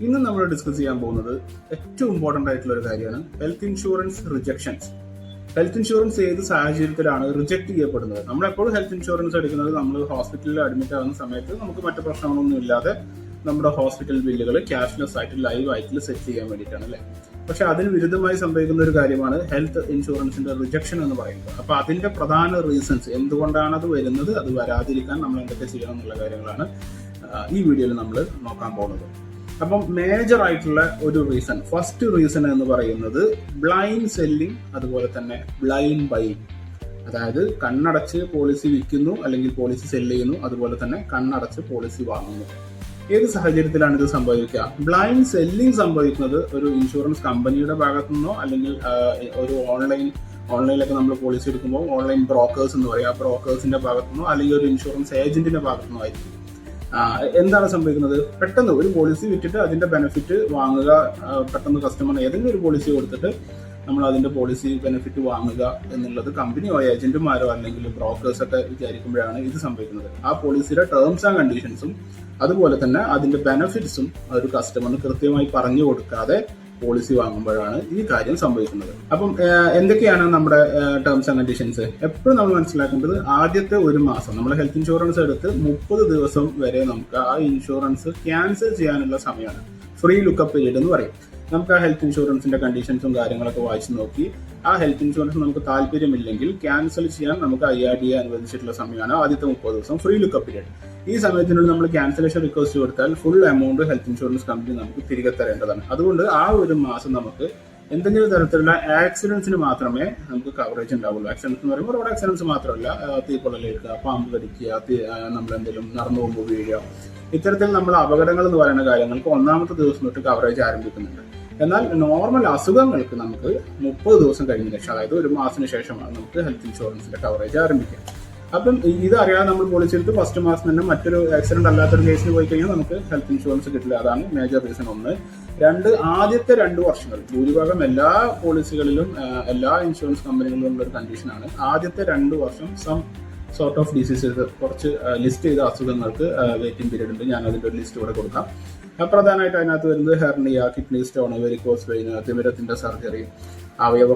ഇന്ന് നമ്മൾ ഡിസ്കസ് ചെയ്യാൻ പോകുന്നത് ഏറ്റവും ഇമ്പോർട്ടന്റ് ആയിട്ടുള്ള ഒരു കാര്യമാണ് health insurance rejections. Health insurance ഏത് സാഹചര്യത്തിലാണ് റിജക്ട് ചെയ്യപ്പെടുന്നത്? നമ്മൾ എപ്പോഴും ഹെൽത്ത് ഇൻഷുറൻസ് എടുക്കുന്നത് നമ്മൾ ഹോസ്പിറ്റലിൽ അഡ്മിറ്റ് ആകുന്ന സമയത്ത് നമുക്ക് മറ്റു പ്രശ്നങ്ങളൊന്നും ഇല്ലാതെ നമ്മുടെ ഹോസ്പിറ്റൽ ബില്ലുകൾ ക്യാഷ്ലെസ് ആയിട്ട് ലൈവ് ആയിട്ട് സെറ്റ് ചെയ്യാൻ വേണ്ടിയിട്ടാണ് അല്ലേ. പക്ഷെ അതിന് വിരുദ്ധമായി സംഭവിക്കുന്ന ഒരു കാര്യമാണ് ഹെൽത്ത് ഇൻഷുറൻസിന്റെ റിജക്ഷൻ എന്ന് പറയുന്നത്. അപ്പൊ അതിന്റെ പ്രധാന റീസൺസ്, എന്തുകൊണ്ടാണ് അത് വരുന്നത്, അത് വരാതിരിക്കാൻ നമ്മൾ എന്തൊക്കെ ചെയ്യണം എന്നുള്ള കാര്യങ്ങളാണ് ഈ വീഡിയോയിൽ നമ്മൾ നോക്കാൻ പോകുന്നത്. അപ്പം മേജർ ആയിട്ടുള്ള ഒരു റീസൺ, ഫസ്റ്റ് റീസൺ എന്ന് പറയുന്നത് ബ്ലൈൻഡ് സെല്ലിംഗ്, അതുപോലെ തന്നെ ബ്ലൈൻഡ് ബൈയിങ്. അതായത് കണ്ണടച്ച് പോളിസി വിൽക്കുന്നു അല്ലെങ്കിൽ പോളിസി സെല് ചെയ്യുന്നു, അതുപോലെ തന്നെ കണ്ണടച്ച് പോളിസി വാങ്ങുന്നു. ഏത് സാഹചര്യത്തിലാണ് ഇത് സംഭവിക്കുക? ബ്ലൈൻഡ് സെല്ലിംഗ് സംഭവിക്കുന്നത് ഒരു ഇൻഷുറൻസ് കമ്പനിയുടെ ഭാഗത്തു നിന്നോ അല്ലെങ്കിൽ ഒരു ഓൺലൈനിലൊക്കെ നമ്മൾ പോളിസി എടുക്കുമ്പോൾ ഓൺലൈൻ ബ്രോക്കേഴ്സ് എന്ന് പറയും, ആ ബ്രോക്കേഴ്സിന്റെ ഭാഗത്തു നിന്നോ അല്ലെങ്കിൽ ഒരു ഇൻഷുറൻസ് ഏജന്റിന്റെ ഭാഗത്തു നിന്നോ ആയിരിക്കും. എന്താണ് സംഭവിക്കുന്നത്? പെട്ടെന്ന് ഒരു പോളിസി വിറ്റിട്ട് അതിന്റെ ബെനിഫിറ്റ് വാങ്ങുക, പെട്ടെന്ന് കസ്റ്റമറിന് ഏതെങ്കിലും ഒരു പോളിസി കൊടുത്തിട്ട് നമ്മൾ അതിന്റെ പോളിസി ബെനിഫിറ്റ് വാങ്ങുക എന്നുള്ളത് കമ്പനിയോ ഏജന്റുമാരോ അല്ലെങ്കിൽ ബ്രോക്കേഴ്സ് ഒക്കെ വിചാരിക്കുമ്പോഴാണ് ഇത് സംഭവിക്കുന്നത്. ആ പോളിസിയുടെ ടേംസ് ആൻഡ് കണ്ടീഷൻസും അതുപോലെ തന്നെ അതിന്റെ ബെനിഫിറ്റ്സും ഒരു കസ്റ്റമറിന് കൃത്യമായി പറഞ്ഞു കൊടുക്കാതെ പോളിസി വാങ്ങുമ്പോഴാണ് ഈ കാര്യം സംഭവിക്കുന്നത്. അപ്പം എന്തൊക്കെയാണ് നമ്മുടെ ടേംസ് ആൻഡ് കണ്ടീഷൻസ്? എപ്പോഴും നമ്മൾ മനസ്സിലാക്കേണ്ടത്, ആദ്യത്തെ ഒരു മാസം നമ്മൾ ഹെൽത്ത് ഇൻഷുറൻസ് എടുത്ത് 30 ദിവസം വരെ നമുക്ക് ആ ഇൻഷുറൻസ് ക്യാൻസൽ ചെയ്യാനുള്ള സമയമാണ്. ഫ്രീ ലുക്കപ്പ് പീരീഡ് എന്ന് പറയും. നമുക്ക് ആ ഹെൽത്ത് ഇൻഷുറൻസിന്റെ കണ്ടീഷൻസും കാര്യങ്ങളൊക്കെ വായിച്ചു നോക്കി ആ ഹെൽത്ത് ഇൻഷുറൻസ് നമുക്ക് താല്പര്യമില്ലെങ്കിൽ ക്യാൻസൽ ചെയ്യാൻ നമുക്ക് IRDA അനുവദിച്ചിട്ടുള്ള സമയമാണ് ആദ്യത്തെ 30 ദിവസം ഫ്രീ ലുക്കപ്പ് പീരീഡ്. ഈ സമയത്തിനുള്ളിൽ നമ്മൾ ക്യാൻസലേഷൻ റിക്വസ്റ്റ് കൊടുത്താൽ full amount health insurance company നമുക്ക് തിരികെ തരേണ്ടതാണ്. അതുകൊണ്ട് ആ ഒരു മാസം നമുക്ക് എന്തെങ്കിലും തരത്തിലുള്ള ആക്സിഡൻസിന് മാത്രമേ നമുക്ക് കവറേജ് ഉണ്ടാവുള്ളൂ. ആക്സിഡൻസ് എന്ന് പറയുമ്പോൾ റോഡ് ആക്സിഡൻസ് മാത്രമല്ല, തീപ്പൊള്ളലേൽക്കുക, പാമ്പ് കടിക്കുക, നമ്മൾ എന്തെങ്കിലും നടന്നു പോകുമ്പോൾ വീഴുക, ഇത്തരത്തിൽ നമ്മൾ അപകടങ്ങൾ എന്ന് പറയുന്ന കാര്യങ്ങൾക്ക് 1ാമത്തെ ദിവസം തൊട്ട് കവറേജ് ആരംഭിക്കുന്നുണ്ട്. എന്നാൽ നോർമൽ അസുഖങ്ങൾക്ക് നമുക്ക് 30 ദിവസം കഴിഞ്ഞ ശേഷം, അതായത് ഒരു മാസത്തിന് ശേഷമാണ് നമുക്ക് ഹെൽത്ത് ഇൻഷുറൻസിന്റെ കവറേജ് ആരംഭിക്കുക. അപ്പം ഇത് അറിയാതെ നമ്മൾ പോളിസി എടുത്ത് ഫസ്റ്റ് മാസം തന്നെ മറ്റൊരു ആക്സിഡന്റ് അല്ലാത്തൊരു കേസിന് പോയി കഴിഞ്ഞാൽ നമുക്ക് ഹെൽത്ത് ഇൻഷുറൻസ് കിട്ടില്ല. അതാണ് മേജർ റീസൺ 1. 2, ആദ്യത്തെ 2 വർഷങ്ങൾ ഭൂരിഭാഗം എല്ലാ പോളിസികളിലും എല്ലാ ഇൻഷുറൻസ് കമ്പനികളിലും ഉള്ള ഒരു കണ്ടീഷനാണ്. ആദ്യത്തെ 2 വർഷം സം സോർട്ട് ഓഫ് ഡിസീസസ്, കുറച്ച് ലിസ്റ്റ് ചെയ്ത അസുഖങ്ങൾക്ക് വെയിറ്റിംഗ് പീരീഡ് ഉണ്ട്. ഞാൻ അതിന്റെ ഒരു ലിസ്റ്റ് ഇവിടെ കൊടുക്കാം. പ്രധാനമായിട്ട് അതിനകത്ത് വരുന്നത് hernia, kidney stone, varicose vein, തിമിരത്തിന്റെ സർജറി, അവയവ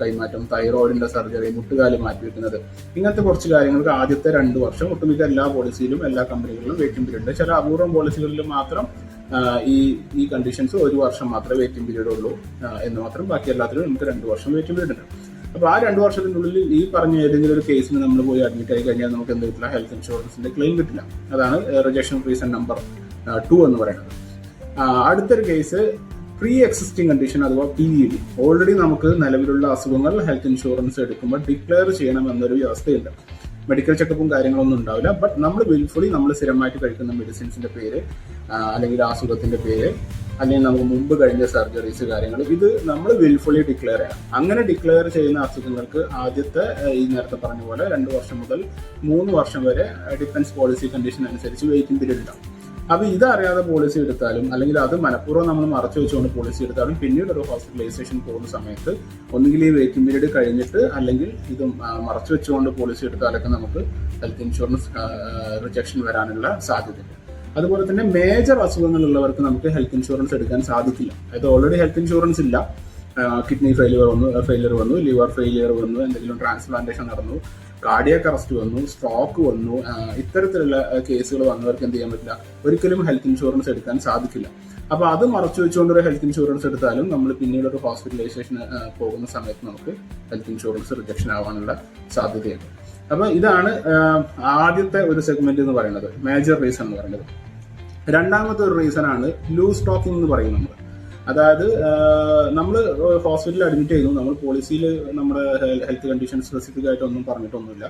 കൈമാറ്റം, തൈറോയിഡിന്റെ സർജറി, മുട്ടുകാല് മാറ്റിവെക്കുന്നത്, ഇങ്ങനത്തെ കുറച്ച് കാര്യങ്ങൾക്ക് ആദ്യത്തെ 2 വർഷം ഒട്ടുമിക്ക എല്ലാ പോളിസിയിലും എല്ലാ കമ്പനികളിലും വെയിറ്റിംഗ് പീരീഡ് ഉണ്ട്. ചില അപൂർവം പോളിസികളിൽ മാത്രം ഈ കണ്ടീഷൻസ് 1 വർഷം മാത്രമേ വെയിറ്റിംഗ് പീരീഡ് ഉള്ളൂ എന്ന് മാത്രം. ബാക്കി എല്ലാത്തിലും നമുക്ക് 2 വർഷം വെയിറ്റിംഗ് പീരീഡ് ഉണ്ട്. അപ്പൊ ആ 2 വർഷത്തിനുള്ളിൽ ഈ പറഞ്ഞ ഏതെങ്കിലും ഒരു കേസിന് നമ്മൾ പോയി അഡ്മിറ്റ് ആയി കഴിഞ്ഞാൽ നമുക്ക് എന്ത് കിട്ടില്ല? ഹെൽത്ത് ഇൻഷുറൻസിന്റെ ക്ലെയിം കിട്ടില്ല. അതാണ് റിജക്ഷൻ റീസൺ നമ്പർ 2 എന്ന് പറയുന്നത്. അടുത്തൊരു കേസ് പ്രീ എക്സിസ്റ്റിംഗ് കണ്ടീഷൻ അഥവാ PED. ഓൾറെഡി നമുക്ക് നിലവിലുള്ള അസുഖങ്ങൾ ഹെൽത്ത് ഇൻഷുറൻസ് എടുക്കുമ്പോൾ ഡിക്ലെയർ ചെയ്യണം എന്നൊരു വ്യവസ്ഥയുണ്ട്. മെഡിക്കൽ ചെക്കപ്പും കാര്യങ്ങളൊന്നും ഉണ്ടാവില്ല. ബട്ട് നമ്മൾ വിൽഫുള്ളി നമ്മൾ സ്ഥിരമായിട്ട് കഴിക്കുന്ന മെഡിസിൻസിന്റെ പേര് അല്ലെങ്കിൽ അസുഖത്തിന്റെ പേര് അല്ലെങ്കിൽ നമുക്ക് മുമ്പ് കഴിഞ്ഞ സർജറീസ് കാര്യങ്ങൾ, ഇത് നമ്മൾ വിൽഫുള്ളി ഡിക്ലെയർ ചെയ്യണം. അങ്ങനെ ഡിക്ലെയർ ചെയ്യുന്ന അസുഖങ്ങൾക്ക് ആദ്യത്തെ ഈ നേരത്തെ പറഞ്ഞ പോലെ 2 വർഷം മുതൽ 3 വർഷം വരെ ഡിഫൻസ് പോളിസി കണ്ടീഷൻ അനുസരിച്ച് വെയിറ്റിംഗ് പീരീഡ് ഉണ്ടാവും. അപ്പൊ ഇതറിയാതെ പോളിസി എടുത്താലും അല്ലെങ്കിൽ അത് മനഃപൂർവ്വം നമ്മൾ മറച്ചു വെച്ചുകൊണ്ട് പോളിസി എടുത്താലും പിന്നീട് ഒരു ഹോസ്പിറ്റലൈസേഷൻ പോകുന്ന സമയത്ത് ഒന്നുകിൽ ഈ വെയിറ്റിംഗ് പീരീഡ് കഴിഞ്ഞിട്ട് അല്ലെങ്കിൽ ഇത് മറച്ചു വെച്ചുകൊണ്ട് പോളിസി എടുത്താലൊക്കെ നമുക്ക് ഹെൽത്ത് ഇൻഷുറൻസ് റിജക്ഷൻ വരാനുള്ള സാധ്യതയുണ്ട്. അതുപോലെ തന്നെ മേജർ അസുഖങ്ങളുള്ളവർക്ക് നമുക്ക് ഹെൽത്ത് ഇൻഷുറൻസ് എടുക്കാൻ സാധിക്കില്ല. അതായത് ഓൾറെഡി ഹെൽത്ത് ഇൻഷുറൻസ് ഇല്ല, കിഡ്നി ഫെയിലിയർ വന്നു, ലിവർ ഫെയിലിയർ വന്നു, എന്തെങ്കിലും ട്രാൻസ്പ്ലാന്റേഷൻ നടന്നു, കാർഡിയാക് അറസ്റ്റ് വന്നു, സ്ട്രോക്ക് വന്നു, ഇത്തരത്തിലുള്ള കേസുകൾ വന്നവർക്ക് എന്ത് ചെയ്യാൻ പറ്റില്ല? ഒരിക്കലും ഹെൽത്ത് ഇൻഷുറൻസ് എടുക്കാൻ സാധിക്കില്ല. അപ്പൊ അത് മറച്ചു വെച്ചുകൊണ്ട് ഒരു ഹെൽത്ത് ഇൻഷുറൻസ് എടുത്താലും നമ്മൾ പിന്നീട് ഒരു ഹോസ്പിറ്റലൈസേഷൻ പോകുന്ന സമയത്ത് നമുക്ക് ഹെൽത്ത് ഇൻഷുറൻസ് റിജക്ഷൻ ആവാനുള്ള സാധ്യതയുണ്ട്. അപ്പൊ ഇതാണ് ആദ്യത്തെ ഒരു സെഗ്മെന്റ് എന്ന് പറയുന്നത്, മേജർ റീസൺ എന്ന് പറയുന്നത്. രണ്ടാമത്തെ ഒരു റീസൺ ആണ് ലൂസ് സ്റ്റോക്കിംഗ് എന്ന് പറയും നമ്മൾ. അതായത് നമ്മൾ ഹോസ്പിറ്റലിൽ അഡ്മിറ്റ് ചെയ്യുന്നു, നമ്മൾ പോളിസിയിൽ നമ്മുടെ ഹെൽത്ത് കണ്ടീഷൻ സ്പെസിഫിക് ആയിട്ട് ഒന്നും പറഞ്ഞിട്ടൊന്നുമില്ല.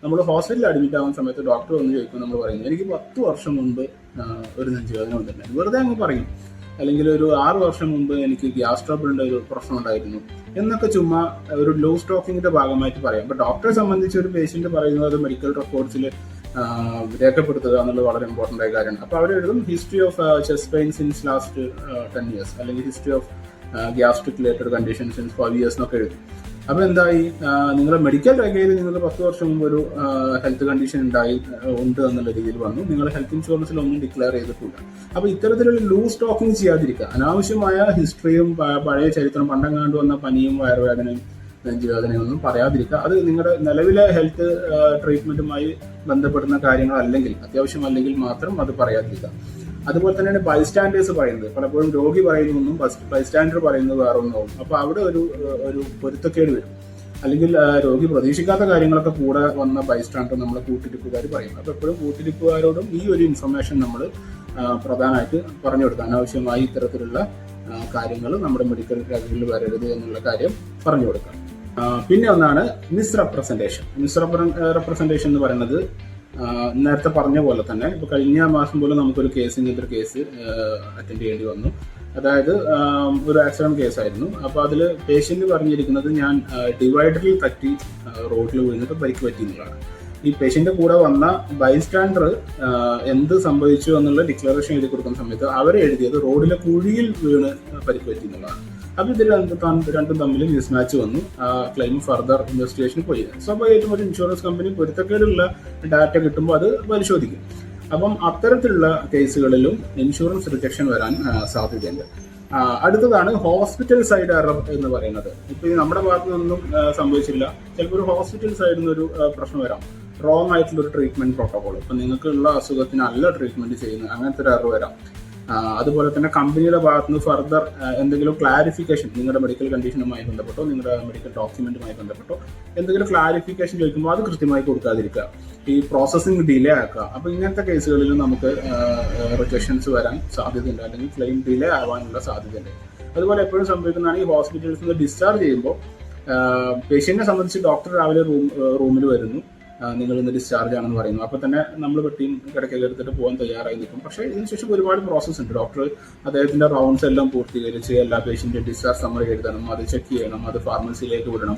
നമ്മൾ ഹോസ്പിറ്റലിൽ അഡ്മിറ്റ് ആവുന്ന സമയത്ത് ഡോക്ടർ വന്ന് ചോദിക്കും, നമ്മൾ പറയുന്നത് എനിക്ക് 10 വർഷം മുമ്പ് ഒരു നെഞ്ചുവേദന വന്നിട്ടുണ്ട്, വെറുതെ അങ്ങ് പറയും. അല്ലെങ്കിൽ ഒരു 6 വർഷം മുമ്പ് എനിക്ക് ഗ്യാസ് ട്രബിളിന്റെ ഒരു പ്രശ്നം ഉണ്ടായിരുന്നു എന്നൊക്കെ ചുമ്മാ ഒരു ലോ സ്റ്റോക്കിങ്ങിന്റെ ഭാഗമായിട്ട് പറയാം. അപ്പൊ ഡോക്ടറെ സംബന്ധിച്ച് ഒരു പേഷ്യന്റ് പറയുന്നത് മെഡിക്കൽ റെക്കോർഡ്സിൽ രേഖപ്പെടുത്തുക എന്നുള്ളത് വളരെ ഇമ്പോർട്ടന്റ് ആയ കാര്യമാണ്. അപ്പൊ അവർ എഴുതും history of chest pain since last 10 years അല്ലെങ്കിൽ history of gastric related condition since 5 years എന്നൊക്കെ എഴുതും. അപ്പൊ എന്തായി, നിങ്ങളുടെ മെഡിക്കൽ രേഖയിൽ നിങ്ങൾക്ക് 10 വർഷം മുമ്പ് ഒരു ഹെൽത്ത് കണ്ടീഷൻ ഉണ്ട് എന്നുള്ള രീതിയിൽ വന്നു, നിങ്ങൾ ഹെൽത്ത് ഇൻഷുറൻസിൽ ഒന്നും ഡിക്ലെയർ ചെയ്തിട്ടില്ല. അപ്പൊ ഇത്തരത്തിലുള്ള ലൂസ് ടോക്കിംഗ് ചെയ്യാതിരിക്കുക. അനാവശ്യമായ ഹിസ്റ്ററിയും പഴയ ചരിത്രം, പണ്ടെങ്ങാണ്ട് വന്ന പനിയും വയറുവേദനയും നെഞ്ചുവേദനയൊന്നും പറയാതിരിക്കുക. അത് നിങ്ങളുടെ നിലവിലെ ഹെൽത്ത് ട്രീറ്റ്മെന്റുമായി ബന്ധപ്പെടുന്ന കാര്യങ്ങളല്ലെങ്കിൽ, അത്യാവശ്യമല്ലെങ്കിൽ മാത്രം അത് പറയാതിരിക്കുക. അതുപോലെ തന്നെയാണ് ബൈസ്റ്റാൻഡേഴ്സ് പറയുന്നത്. പലപ്പോഴും രോഗി പറയുന്നതൊന്നും ബൈസ്റ്റാൻഡർ പറയുന്നത് വേറെ ഒന്നാവും. അപ്പൊ അവിടെ ഒരു പൊരുത്തക്കേട് വരും. അല്ലെങ്കിൽ രോഗി പ്രതീക്ഷിക്കാത്ത കാര്യങ്ങളൊക്കെ കൂടെ വന്ന ബൈസ്റ്റാൻഡർ നമ്മളെ കൂട്ടിരിപ്പുകാർ പറയും. അപ്പൊ എപ്പോഴും കൂട്ടിരിപ്പുകാരോടും ഈ ഒരു ഇൻഫർമേഷൻ നമ്മൾ പ്രധാനമായിട്ട് പറഞ്ഞു കൊടുക്കുക. അനാവശ്യമായി ഇത്തരത്തിലുള്ള കാര്യങ്ങൾ നമ്മുടെ മെഡിക്കൽ രേഖകളിൽ വരരുത് എന്നുള്ള കാര്യം പറഞ്ഞു കൊടുക്കാം. പിന്നെ ഒന്നാണ് മിസ്റെപ്രസെന്റേഷൻ എന്ന് പറയുന്നത്, നേരത്തെ പറഞ്ഞ പോലെ തന്നെ ഇപ്പൊ കഴിഞ്ഞ മാസം പോലെ നമുക്കൊരു ഇങ്ങനത്തെ ഒരു കേസ് അറ്റൻഡ് ചെയ്യേണ്ടി വന്നു. അതായത് ഒരു ആക്സിഡന്റ് കേസായിരുന്നു. അപ്പൊ അതിൽ പേഷ്യന്റ് പറഞ്ഞിരിക്കുന്നത് ഞാൻ ഡിവൈഡറിൽ തട്ടി റോഡിൽ വീണിട്ട് പരിക്ക് പറ്റി എന്നുള്ളതാണ്. ഈ പേഷ്യന്റ് കൂടെ വന്ന ബൈസ്റ്റാൻഡർ എന്ത് സംഭവിച്ചു എന്നുള്ള ഡിക്ലറേഷൻ എഴുതി കൊടുക്കുന്ന സമയത്ത് അവർ എഴുതിയത് റോഡിലെ കുഴിയിൽ വീണ് പരിക്ക് പറ്റി എന്നുള്ളതാണ്. അപ്പൊ ഇതിൽ രണ്ടും തമ്മിൽ മിസ്മാച്ച് വന്നു. ക്ലെയിം ഫർദർ ഇൻവെസ്റ്റിഗേഷൻ പോയി. സ്വാഭാവികമായിട്ടും ഒരു ഇൻഷുറൻസ് കമ്പനി പൊരുത്തക്കേടുള്ള ഡാറ്റ കിട്ടുമ്പോൾ അത് പരിശോധിക്കും. അപ്പം അത്തരത്തിലുള്ള കേസുകളിലും ഇൻഷുറൻസ് റിജക്ഷൻ വരാൻ സാധ്യതയുണ്ട്. അടുത്തതാണ് ഹോസ്പിറ്റൽ സൈഡ് എറർ എന്ന് പറയുന്നത്. ഇപ്പൊ ഈ നമ്മുടെ ഭാഗത്തു നിന്നൊന്നും സംഭവിച്ചില്ല, ചിലപ്പോൾ ഒരു ഹോസ്പിറ്റൽ സൈഡിൽ നിന്നൊരു പ്രശ്നം വരാം. റോങ് ആയിട്ടുള്ള ഒരു ട്രീറ്റ്മെന്റ് പ്രോട്ടോകോൾ, ഇപ്പൊ നിങ്ങൾക്കുള്ള അസുഖത്തിന് അല്ല ട്രീറ്റ്മെന്റ് ചെയ്യുന്നത്, അങ്ങനത്തെ ഒരു എറർ വരാം. അതുപോലെ തന്നെ കമ്പനിയുടെ ഭാഗത്ത് നിന്ന് ഫർദർ എന്തെങ്കിലും ക്ലാരിഫിക്കേഷൻ, നിങ്ങളുടെ മെഡിക്കൽ കണ്ടീഷനുമായി ബന്ധപ്പെട്ടോ നിങ്ങളുടെ മെഡിക്കൽ ഡോക്യുമെന്റുമായി ബന്ധപ്പെട്ടോ എന്തെങ്കിലും ക്ലാരിഫിക്കേഷൻ ചോദിക്കുമ്പോൾ അത് കൃത്യമായി കൊടുക്കാതിരിക്കുക, ഈ പ്രോസസ്സിംഗ് ഡിലേ ആക്കുക. അപ്പൊ ഇങ്ങനത്തെ കേസുകളിൽ നമുക്ക് റിജക്ഷൻസ് വരാൻ സാധ്യതയുണ്ട്, അല്ലെങ്കിൽ ക്ലെയിം ഡിലേ ആവാനുള്ള സാധ്യതയുണ്ട്. അതുപോലെ എപ്പോഴും സംഭവിക്കുന്നതാണ്, ഈ ഹോസ്പിറ്റൽസിൽ നിന്ന് ഡിസ്ചാർജ് ചെയ്യുമ്പോൾ പേഷ്യന്റിനെ സംബന്ധിച്ച് ഡോക്ടർ രാവിലെ റൂമിൽ വരുന്നു, നിങ്ങൾ ഇന്ന് ഡിസ്ചാർജ് ആണെന്ന് പറയുന്നു. അപ്പൊ തന്നെ നമ്മൾ പെട്ടിയും കിടക്കയിൽ എടുത്തിട്ട് പോകാൻ തയ്യാറായി നിൽക്കും. പക്ഷേ ഇതിനുശേഷം ഒരുപാട് പ്രോസസ്സ് ഉണ്ട്. ഡോക്ടർ അദ്ദേഹത്തിന്റെ റൗണ്ട്സ് എല്ലാം പൂർത്തീകരിച്ച് എല്ലാ പേഷ്യന്റിന്റെ ഡിസ്ചാർജ് സമ്മറി എഴുതണം, അത് ചെക്ക് ചെയ്യണം, അത് ഫാർമസിയിലേക്ക് വിടണം.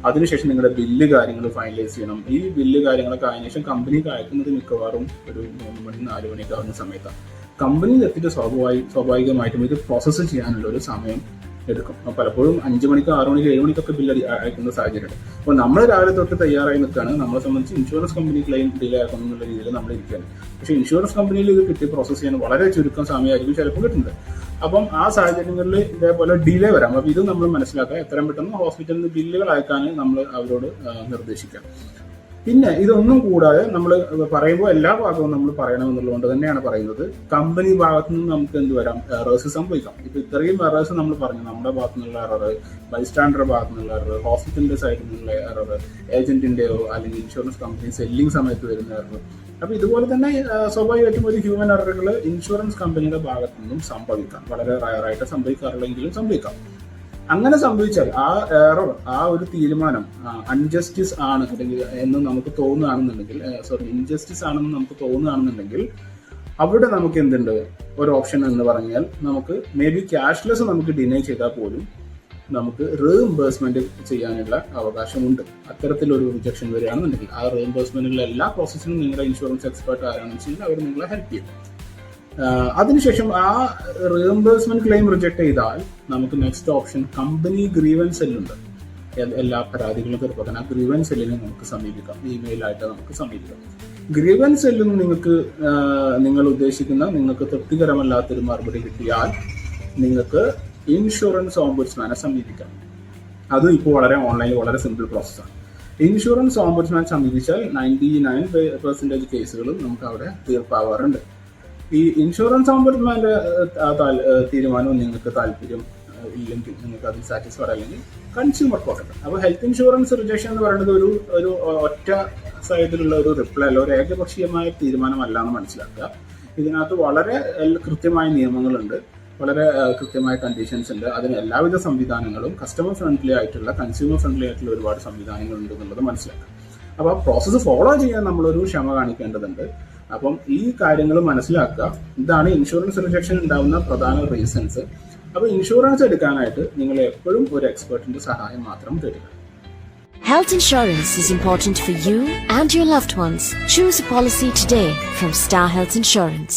അതിനുശേഷം നിങ്ങളുടെ ബില്ല് കാര്യങ്ങൾ ഫൈനലൈസ് ചെയ്യണം. ഈ ബില്ല് കാര്യങ്ങളൊക്കെ അതിന് ശേഷം കമ്പനിക്ക് അയക്കുന്നത് മിക്കവാറും ഒരു 3 മണി 4 മണിയൊക്കെ ആവുന്ന സമയത്താണ്. കമ്പനിയിൽ എത്തിയിട്ട് സ്വാഭാവികമായിട്ടും ഇത് പ്രോസസ്സ് ചെയ്യാനുള്ള ഒരു സമയം എടുക്കും. പലപ്പോഴും 5 മണിക്ക് 6 മണിക്ക് 7 മണിക്കൊക്കെ ബില്ല് അയക്കുന്ന സാഹചര്യമുണ്ട്. അപ്പോൾ നമ്മൾ രാവിലെ തൊട്ട് തയ്യാറായി നിൽക്കുകയാണ്. നമ്മളെ സംബന്ധിച്ച് ഇൻഷുറൻസ് കമ്പനി ക്ലെയിം ഡിലേ ആക്കണം എന്നുള്ള രീതിയിൽ നമ്മൾ ഇരിക്കുകയാണ്. പക്ഷേ ഇൻഷുറൻസ് കമ്പനിയിൽ ഇത് കിട്ടി പ്രോസസ്സ് ചെയ്യാൻ വളരെ ചുരുക്കം സമയമായിരിക്കും ചിലപ്പോൾ കിട്ടുന്നത്. അപ്പം ആ സാഹചര്യങ്ങളിൽ ഇതേപോലെ ഡിലേ വരാം. അപ്പം ഇത് നമ്മൾ മനസ്സിലാക്കുക. എത്രയും പെട്ടെന്ന് ഹോസ്പിറ്റലിൽ നിന്ന് ബില്ലുകൾ അയക്കാൻ നമ്മൾ അവരോട് നിർദ്ദേശിക്കാം. പിന്നെ ഇതൊന്നും കൂടാതെ നമ്മൾ പറയുമ്പോൾ എല്ലാ ഭാഗവും നമ്മൾ പറയണമെന്നുള്ളതുകൊണ്ട് തന്നെയാണ് പറയുന്നത്, കമ്പനി ഭാഗത്തു നിന്ന് നമുക്ക് എന്ത് വരാം, എറേഴ്സ് സംഭവിക്കാം. ഇപ്പൊ ഇത്രയും എറേഴ്സ് നമ്മൾ പറഞ്ഞു, നമ്മുടെ ഭാഗത്തു നിന്നുള്ള എറർ, ബൈസ്റ്റാൻഡർ ഭാഗത്തു നിന്നുള്ള എറർ, ഹോസ്പിറ്റലിന്റെ സൈഡിൽ നിന്നുള്ള എറർ, ഏജന്റിന്റെയോ അല്ലെങ്കിൽ ഇൻഷുറൻസ് കമ്പനി സെല്ലിംഗ് സമയത്ത് വരുന്ന എറർ. അപ്പൊ ഇതുപോലെ തന്നെ സ്വാഭാവികമായിട്ടും ഒരു ഹ്യൂമൻ എററുകൾ ഇൻഷുറൻസ് കമ്പനിയുടെ ഭാഗത്തു നിന്നും സംഭവിക്കാം. വളരെ റയറായിട്ട് സംഭവിക്കാറുള്ളെങ്കിലും സംഭവിക്കാം. അങ്ങനെ സംഭവിച്ചാൽ ആ എറർ, ആ ഒരു തീരുമാനം അൺജസ്റ്റിസ് ആണ് അല്ലെങ്കിൽ എന്ന് നമുക്ക് തോന്നുകയാണെന്നുണ്ടെങ്കിൽ, ഇൻജസ്റ്റിസ് ആണെന്ന് നമുക്ക് തോന്നുകയാണെന്നുണ്ടെങ്കിൽ അവിടെ നമുക്ക് എന്തുണ്ട്, ഒരു ഓപ്ഷൻ എന്ന് പറഞ്ഞാൽ നമുക്ക് മേ ബി ക്യാഷ്ലെസ് നമുക്ക് ഡിനൈ ചെയ്താൽ പോലും നമുക്ക് റീഇംബേഴ്സ്മെന്റ് ചെയ്യാനുള്ള അവകാശമുണ്ട്. അത്തരത്തിലൊരു റിജക്ഷൻ വരികയാണെന്നുണ്ടെങ്കിൽ ആ റീഇംബേഴ്സ്മെന്റിലുള്ള എല്ലാ പ്രോസസ്സിനും നിങ്ങളുടെ ഇൻഷുറൻസ് എക്സ്പെർട്ട് ആരാണെന്ന് വെച്ചാൽ അവർ നിങ്ങളെ ഹെൽപ്പ് ചെയ്യും. അതിനുശേഷം ആ റീഇംബേഴ്സ്മെന്റ് ക്ലെയിം റിജക്ട് ചെയ്താൽ നമുക്ക് നെക്സ്റ്റ് ഓപ്ഷൻ കമ്പനി ഗ്രീവൻസ് സെല്ലുണ്ട്. എല്ലാ പരാതികളും തീർപ്പാക്കാൻ ആ ഗ്രീവൻസ് സെല്ലിനെ നമുക്ക് സമീപിക്കാം, ഇമെയിലായിട്ട് നമുക്ക് സമീപിക്കാം. ഗ്രീവൻസ് സെല്ലിൽ നിങ്ങൾക്ക് നിങ്ങൾ ഉദ്ദേശിക്കുന്ന നിങ്ങൾക്ക് തൃപ്തികരമല്ലാത്തൊരു മറുപടി കിട്ടിയാൽ നിങ്ങൾക്ക് ഇൻഷുറൻസ് ഓംബുഡ്സ്മാനെ സമീപിക്കാം. അതും ഇപ്പോൾ വളരെ ഓൺലൈനിൽ വളരെ സിമ്പിൾ പ്രോസസ്സാണ്. ഇൻഷുറൻസ് ഓംബുഡ്സ്മാനെ സമീപിച്ചാൽ 99% കേസുകളും നമുക്ക് അവിടെ തീർപ്പാവാറുണ്ട്. ഈ ഇൻഷുറൻസ് ഓംബുഡ്സ്മാന്റെ തീരുമാനവും നിങ്ങൾക്ക് താല്പര്യം ഇല്ലെങ്കിൽ, നിങ്ങൾക്ക് അതിൽ സാറ്റിസ്ഫൈഡ് അല്ലെങ്കിൽ കൺസ്യൂമർ കോർട്ട്. അപ്പോൾ ഹെൽത്ത് ഇൻഷുറൻസ് റിജക്ഷൻ എന്ന് പറയുന്നത് ഒരു ഒറ്റ സൈഡിലുള്ള ഒരു റിപ്ലൈ അല്ല, ഒരു ഏകപക്ഷീയമായ തീരുമാനമല്ല എന്ന് മനസ്സിലാക്കുക. ഇതിനകത്ത് വളരെ കൃത്യമായ നിയമങ്ങളുണ്ട്, വളരെ കൃത്യമായ കണ്ടീഷൻസ് ഉണ്ട്. അതിന് എല്ലാവിധ സംവിധാനങ്ങളും കസ്റ്റമർ ഫ്രണ്ട്ലി ആയിട്ടുള്ള, കൺസ്യൂമർ ഫ്രണ്ട്ലി ആയിട്ടുള്ള ഒരുപാട് സംവിധാനങ്ങൾ ഉണ്ട് എന്നുള്ളത് മനസ്സിലാക്കുക. അപ്പോൾ ആ പ്രോസസ്സ് ഫോളോ ചെയ്യാൻ നമ്മളൊരു ക്ഷമ കാണിക്കേണ്ടതുണ്ട്. അപ്പം ഈ കാര്യങ്ങൾ മനസ്സിലാക്കുക. ഇതാണ് ഇൻഷുറൻസ് റിജക്ഷൻ ഉണ്ടാകുന്ന പ്രധാന റീസൺസ്. അപ്പോൾ ഇൻഷുറൻസ് എടുക്കാനായിട്ട് നിങ്ങൾ എപ്പോഴും ഒരു എക്സ്പെർട്ടിന്റെ സഹായം മാത്രം തേടുക. Health insurance is important for you and your loved ones. Choose a policy today from Star Health Insurance.